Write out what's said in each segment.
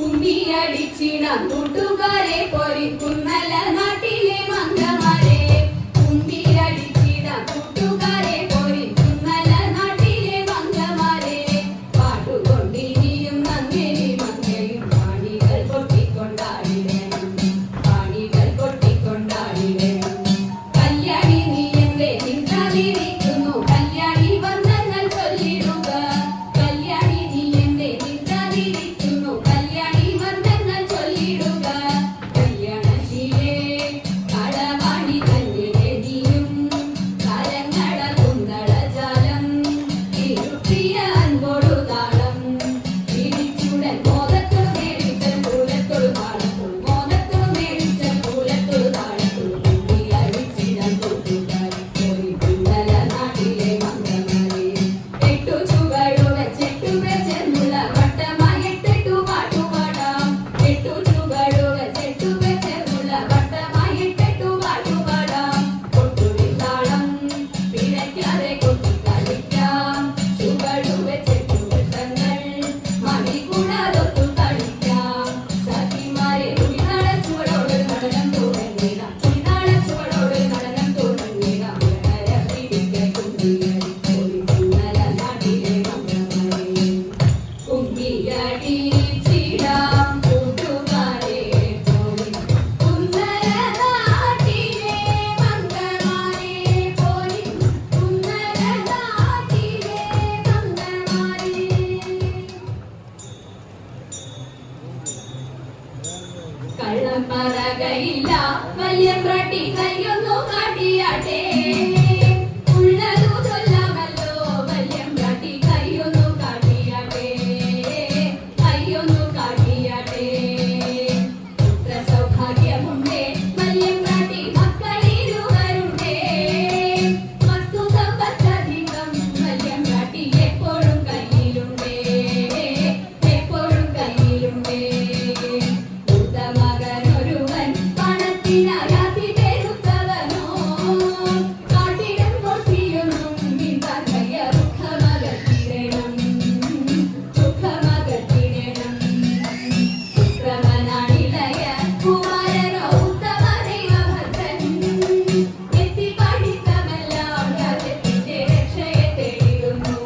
കുമ്പിയടിച്ചിടം കൂട്ടുകാരെ പൊരിക്കുന്നല നാട്ടിലെ മംഗമാരെ കുമ്പിയടിച്ചിടം കൂട്ടുകാരെ പൊരിക്കുന്നല നാട്ടിലെ മംഗമാരെ പാട്ടുകൊണ്ടിരിയും നങ്ങേരി മങ്ങയും പാണികൾ കൊട്ടിക്കൊണ്ടാടിടണം പാണികൾ കൊട്ടിക്കൊണ്ടാടിടണം കല്യാണി നീ എന്തേ നിന്നാതിരിക്കുന്നു കല്യാണി വന്ദങ്ങൾ ചൊല്ലിടുക കല്യാണി നീ എന്തേ നിന്നാതിരിക്കുന്നു കല്യാണി വന്ദങ്ങൾ ചൊല്ലിടുക കല്യാണശീലേ കളവാണി കല്ലിലെ നീയും കരങ്ങള കുന്തള ജാലം ഇരുപ്രിയ അൻപോടു താളം പിടിച്ചുടൻ മോദത്തോട് മേടിച്ച പൂലത്തോട് താളത്തോട് മോദത്തോട് മേടിച്ച പൂലത്തോട് താളത്തോട് കുമ്പിയടിച്ചിടം കൂട്ടുകാരെ പൊരിക്കുന്നല നാട്ടിലെ മംഗമാരെ എട്ടു ചുവടു വെച്ചെട്ടു വെച്ചെന്നുള്ള വട്ടമായി എട്ടെട്ടു പാട്ടുപാടാം എട്ടു ചുവടു വെച്ചെട്ടു വെച്ചെന്നുള്ള വട്ടമായി എട്ടെട്ടു പാട്ടുപാടാം കൊട്ടുവിൻ താളം പിഴയ്ക്കാതെ കൊട്ടിക്കളിക്കാം ചുവടു വെച്ചെട്ടു വട്ടങ്ങൾ മണി കൂടാതൊത്തു കളിക്കാം സഖിമാരെ തുണിനാള ചുവടോട് നടനം തുടങ്ങിടാം തുണിനാള ചുവടോട് നടനം തുടങ്ങിടാം ഉടനര പിടിക്ക കുമ്പിയടി പൊരിക്കുന്നല നാട്ടിലെ മംഗമാരെ കുമ്പിയടിച്ചിടാം കൂട്ടുകാരെ പൊരിക്കുന്നല നാട്ടിലെ മംഗമാരെ പൊരിക്കുന്നല നാട്ടിലെ മംഗമാരെ കള്ളം പറകയില്ല വലിയ പ്രാട്ടി കയ്യൊന്നു കാട്ടിയാട്ടെ ഉള്ളതു ചൊല്ലാമല്ലോ വലിയ പ്രാട്ടി കയ്യൊന്നു കാട്ടിയാട്ടെ കയ്യൊന്നു കാട്ടിയാട്ടെ പുത്ര സൗഭാഗ്യമുണ്ടേ വലിയ പ്രാട്ടി മക്കളിരുവരുണ്ടേ വസ്തു സമ്പത്തധികം വലിയ പ്രാട്ടി എപ്പോഴും കയ്യിലുണ്ടേ എപ്പോഴും കയ്യിലുണ്ടേ മകനൊരുവൻ പണത്തിനയാതി പെരുത്തവനോ കാട്ടിടം കൊട്ടിയൊന്നും മിണ്ടാകയ ദുഃഖമകറ്റിടണം ദുഃഖമകറ്റിടണം ഉത്തമനാണിലയ കുമാരനോ ഉത്തമ ദൈവഭക്തൻ എത്തി പഠിത്തമെല്ലാം രാജ്യത്തിന്റെ രക്ഷയെ തേടിടുന്നു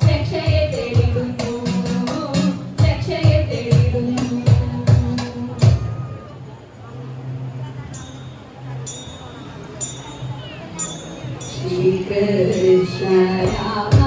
രക്ഷയെ തേടിടുന്നു രക്ഷയെ തേടിടുന്നു ശ്രീകൃഷ്ണ രാമ